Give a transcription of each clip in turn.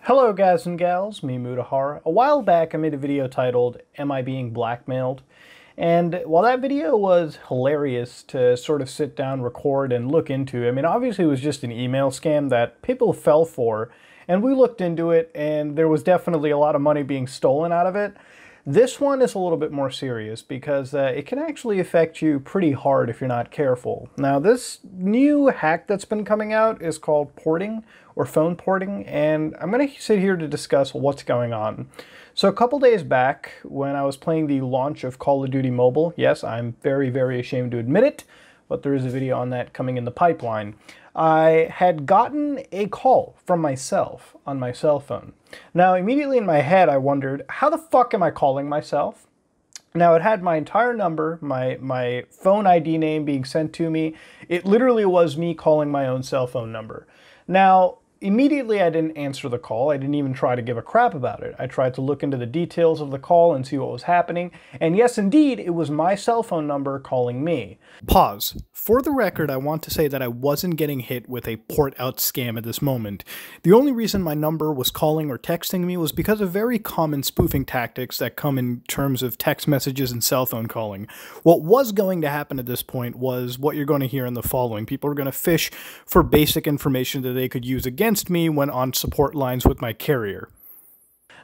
Hello guys and gals, me Mutahar. A while back I made a video titled, Am I Being Blackmailed? And while that video was hilarious to sort of sit down, record, and look into, I mean obviously it was just an email scam that people fell for, and we looked into it and there was definitely a lot of money being stolen out of it. This one is a little bit more serious because it can actually affect you pretty hard if you're not careful. Now this new hack that's been coming out is called porting or phone porting, and I'm going to sit here to discuss what's going on. So a couple days back when I was playing the launch of Call of Duty Mobile, yes, I'm very, very ashamed to admit it, but there is a video on that coming in the pipeline. I had gotten a call from myself on my cell phone. Now, immediately in my head, I wondered, how the fuck am I calling myself? Now, it had my entire number, my phone ID name being sent to me. It literally was me calling my own cell phone number. Now, immediately I didn't answer the call. I didn't even try to give a crap about it. I tried to look into the details of the call and see what was happening. And yes, indeed, it was my cell phone number calling me. Pause. For the record, I want to say that I wasn't getting hit with a port out scam at this moment. The only reason my number was calling or texting me was because of very common spoofing tactics that come in terms of text messages and cell phone calling. What was going to happen at this point was what you're going to hear in the following. People are going to fish for basic information that they could use against me when on support lines with my carrier.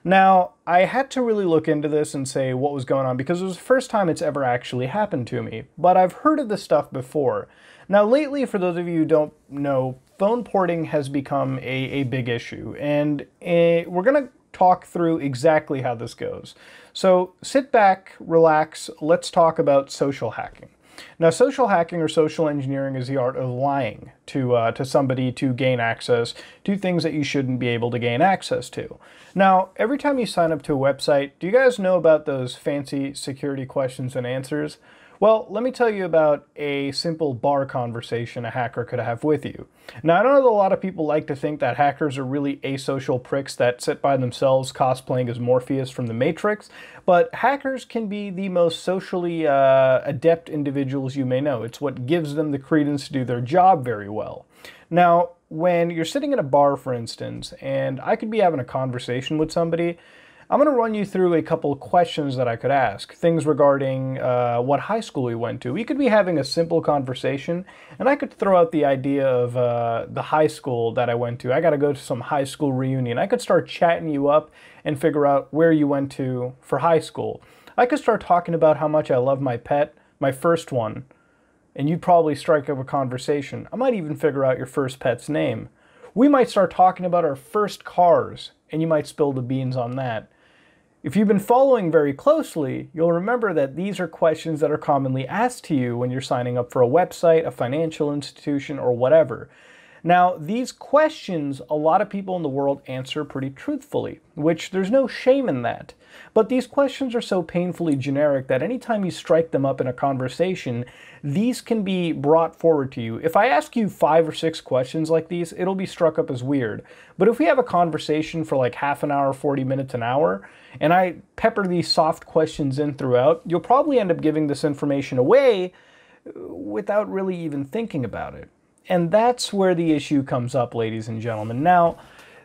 Now, I had to really look into this and say what was going on because it was the first time it's ever actually happened to me, but I've heard of this stuff before. Now, lately, for those of you who don't know, phone porting has become a big issue, and we're going to talk through exactly how this goes. So sit back, relax, let's talk about social hacking. Now, social hacking or social engineering is the art of lying to somebody to gain access to things that you shouldn't be able to gain access to. Now, every time you sign up to a website, do you guys know about those fancy security questions and answers? Well, let me tell you about a simple bar conversation a hacker could have with you. Now, I know that a lot of people like to think that hackers are really asocial pricks that sit by themselves cosplaying as Morpheus from the Matrix, but hackers can be the most socially adept individuals you may know. It's what gives them the credence to do their job very well. Now, when you're sitting in a bar, for instance, and I could be having a conversation with somebody, I'm going to run you through a couple of questions that I could ask. Things regarding what high school we went to. We could be having a simple conversation, and I could throw out the idea of the high school that I went to. I got to go to some high school reunion. I could start chatting you up and figure out where you went to for high school. I could start talking about how much I love my pet, my first one, and you'd probably strike up a conversation. I might even figure out your first pet's name. We might start talking about our first cars, and you might spill the beans on that. If you've been following very closely, you'll remember that these are questions that are commonly asked to you when you're signing up for a website, a financial institution, or whatever. Now, these questions, a lot of people in the world answer pretty truthfully, which there's no shame in that. But these questions are so painfully generic that anytime you strike them up in a conversation, these can be brought forward to you. If I ask you 5 or 6 questions like these, it'll be struck up as weird. But if we have a conversation for like half an hour, 40 minutes, an hour, and I pepper these soft questions in throughout, you'll probably end up giving this information away without really even thinking about it. And that's where the issue comes up, ladies and gentlemen. Now,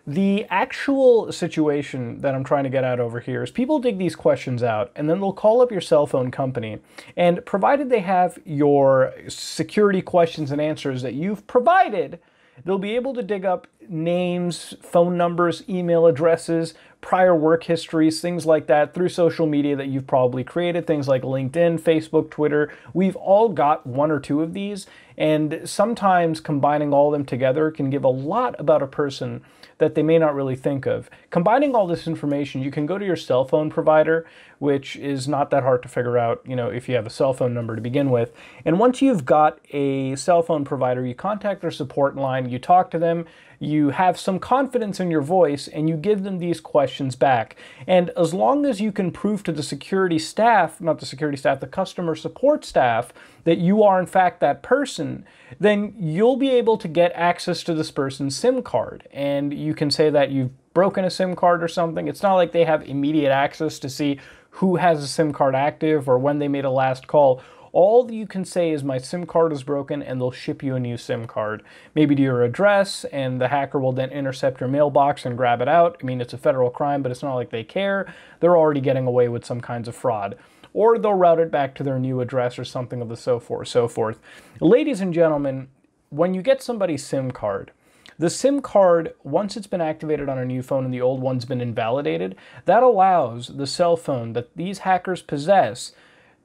the actual situation that I'm trying to get at over here is people dig these questions out and then they'll call up your cell phone company, and provided they have your security questions and answers that you've provided, they'll be able to dig up names, phone numbers, email addresses, prior work histories, things like that through social media that you've probably created, things like LinkedIn, Facebook, Twitter. We've all got 1 or 2 of these, and sometimes combining all of them together can give a lot about a person that they may not really think of. Combining all this information, you can go to your cell phone provider, which is not that hard to figure out, you know, if you have a cell phone number to begin with. And once you've got a cell phone provider, you contact their support line, you talk to them, you have some confidence in your voice, and you give them these questions back. And as long as you can prove to the security staff, not the security staff, the customer support staff, that you are in fact that person, then you'll be able to get access to this person's SIM card. And you can say that you've broken a SIM card or something. It's not like they have immediate access to see who has a SIM card active or when they made a last call. All you can say is my SIM card is broken, and they'll ship you a new SIM card. Maybe to your address, and the hacker will then intercept your mailbox and grab it out. I mean, it's a federal crime, but it's not like they care. They're already getting away with some kinds of fraud. Or they'll route it back to their new address or something of the so forth. Ladies and gentlemen, when you get somebody's SIM card, the SIM card, once it's been activated on a new phone and the old one's been invalidated, that allows the cell phone that these hackers possess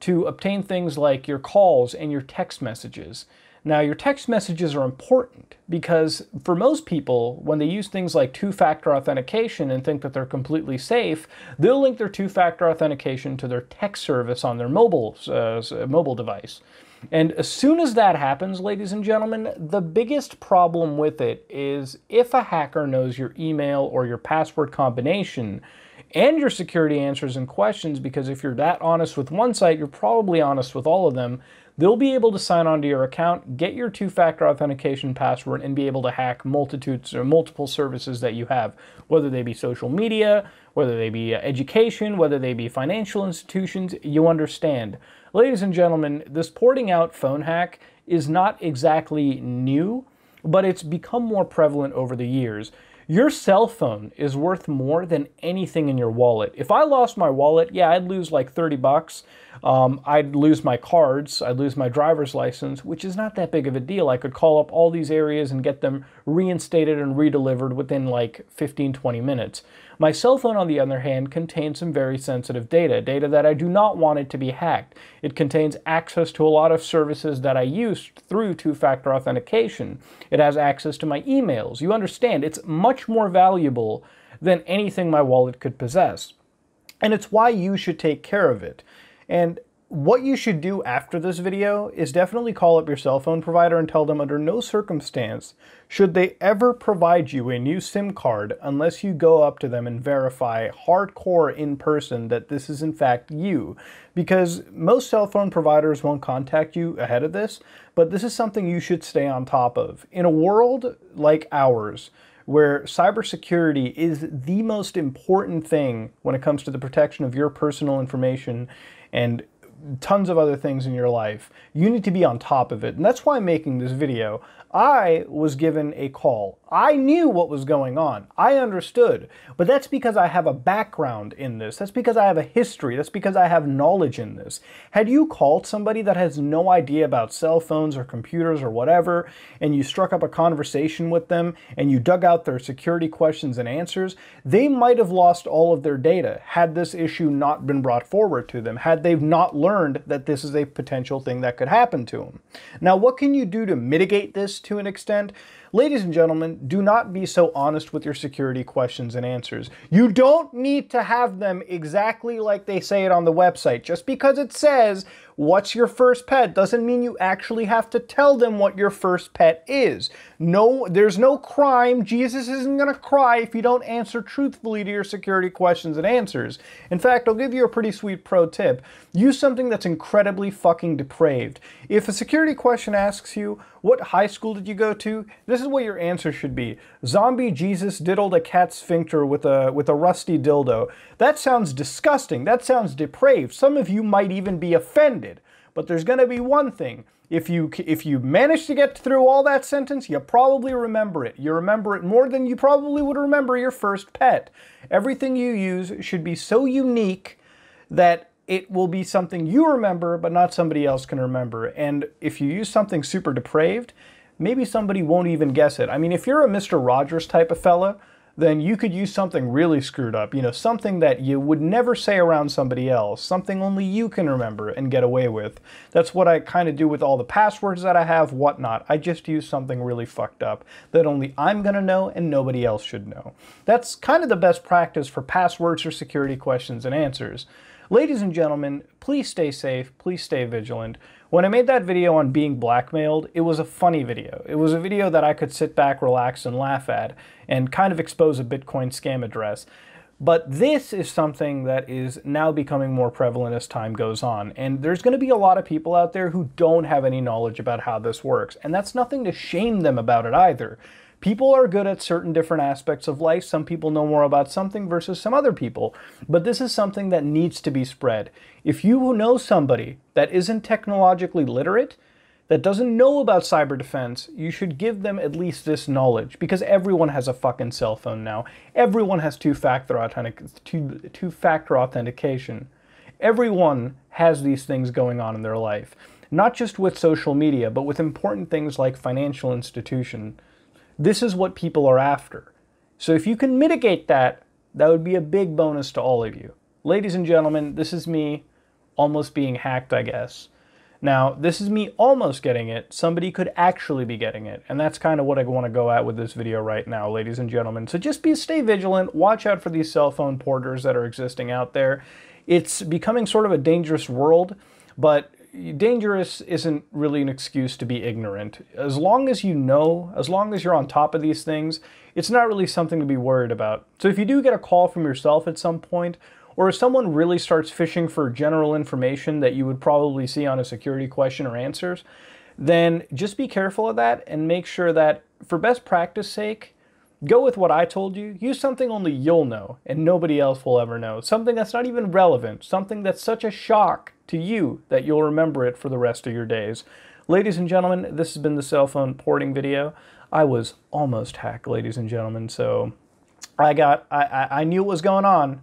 to obtain things like your calls and your text messages. Now, your text messages are important because for most people, when they use things like two-factor authentication and think that they're completely safe, they'll link their two-factor authentication to their text service on their mobile device. And as soon as that happens, ladies and gentlemen, the biggest problem with it is if a hacker knows your email or your password combination and your security answers and questions, because if you're that honest with one site, you're probably honest with all of them, they'll be able to sign onto your account, get your two-factor authentication password, and be able to hack multitudes or multiple services that you have, whether they be social media, whether they be education, whether they be financial institutions. You understand. Ladies and gentlemen, this porting out phone hack is not exactly new, but it's become more prevalent over the years. Your cell phone is worth more than anything in your wallet. If I lost my wallet, yeah, I'd lose like 30 bucks. I'd lose my cards. I'd lose my driver's license, which is not that big of a deal. I could call up all these areas and get them reinstated and redelivered within like 15, 20 minutes. My cell phone, on the other hand, contains some very sensitive data that I do not want it to be hacked. It contains access to a lot of services that I use through two-factor authentication. It has access to my emails. You understand, it's much more valuable than anything my wallet could possess. And it's why you should take care of it. And what you should do after this video is definitely call up your cell phone provider and tell them under no circumstance should they ever provide you a new SIM card unless you go up to them and verify hardcore in person that this is in fact you. Because most cell phone providers won't contact you ahead of this, but this is something you should stay on top of. In a world like ours, where cybersecurity is the most important thing when it comes to the protection of your personal information and tons of other things in your life, you need to be on top of it. And that's why I'm making this video. I was given a call. I knew what was going on. I understood. But that's because I have a background in this. That's because I have a history. That's because I have knowledge in this. Had you called somebody that has no idea about cell phones or computers or whatever, and you struck up a conversation with them and you dug out their security questions and answers, they might have lost all of their data had this issue not been brought forward to them, had they not learned that this is a potential thing that could happen to them. Now, what can you do to mitigate this to an extent? Ladies and gentlemen, do not be so honest with your security questions and answers. You don't need to have them exactly like they say it on the website. Just because it says, what's your first pet, doesn't mean you actually have to tell them what your first pet is. No, there's no crime. Jesus isn't going to cry if you don't answer truthfully to your security questions and answers. In fact, I'll give you a pretty sweet pro tip. Use something that's incredibly fucking depraved. If a security question asks you, what high school did you go to? This is what your answer should be. Zombie Jesus diddled a cat sphincter with a rusty dildo. That sounds disgusting. That sounds depraved. Some of you might even be offended. But there's going to be one thing. If you manage to get through all that sentence, you probably remember it. You remember it more than you probably would remember your first pet. Everything you use should be so unique that it will be something you remember, but not somebody else can remember. And if you use something super depraved, maybe somebody won't even guess it. I mean, if you're a Mr. Rogers type of fella, then you could use something really screwed up. You know, something that you would never say around somebody else, something only you can remember and get away with. That's what I kind of do with all the passwords that I have, whatnot. I just use something really fucked up that only I'm gonna know and nobody else should know. That's kind of the best practice for passwords or security questions and answers. Ladies and gentlemen, please stay safe, please stay vigilant. When I made that video on being blackmailed, it was a funny video. It was a video that I could sit back, relax, and laugh at, and kind of expose a Bitcoin scam address. But this is something that is now becoming more prevalent as time goes on. And there's going to be a lot of people out there who don't have any knowledge about how this works. And that's nothing to shame them about it either. People are good at certain different aspects of life. Some people know more about something versus some other people. But this is something that needs to be spread. If you know somebody that isn't technologically literate, that doesn't know about cyber defense, you should give them at least this knowledge, because everyone has a fucking cell phone now. Everyone has two-factor authentication. Everyone has these things going on in their life. Not just with social media, but with important things like financial institution. This is what people are after. So if you can mitigate that, that would be a big bonus to all of you. Ladies and gentlemen, this is me almost being hacked, I guess. Now, this is me almost getting it. Somebody could actually be getting it. And that's kind of what I want to go at with this video right now, ladies and gentlemen. So just stay vigilant. Watch out for these cell phone porters that are existing out there. It's becoming sort of a dangerous world, but dangerous isn't really an excuse to be ignorant. As long as you know, as long as you're on top of these things, it's not really something to be worried about. So if you do get a call from yourself at some point, or if someone really starts fishing for general information that you would probably see on a security question or answers, then just be careful of that and make sure that, for best practice sake, go with what I told you. Use something only you'll know and nobody else will ever know. Something that's not even relevant. Something that's such a shock to you that you'll remember it for the rest of your days. Ladies and gentlemen, this has been the cell phone porting video. I was almost hacked, ladies and gentlemen, so I knew what was going on.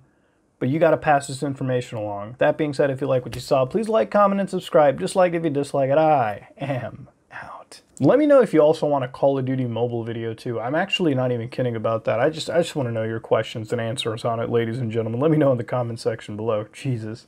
But you got to pass this information along. That being said, if you like what you saw, please like, comment, and subscribe. Dislike if you dislike it. I am out. Let me know if you also want a Call of Duty mobile video too. I'm actually not even kidding about that. I just want to know your questions and answers on it, ladies and gentlemen. Let me know in the comment section below. Jesus.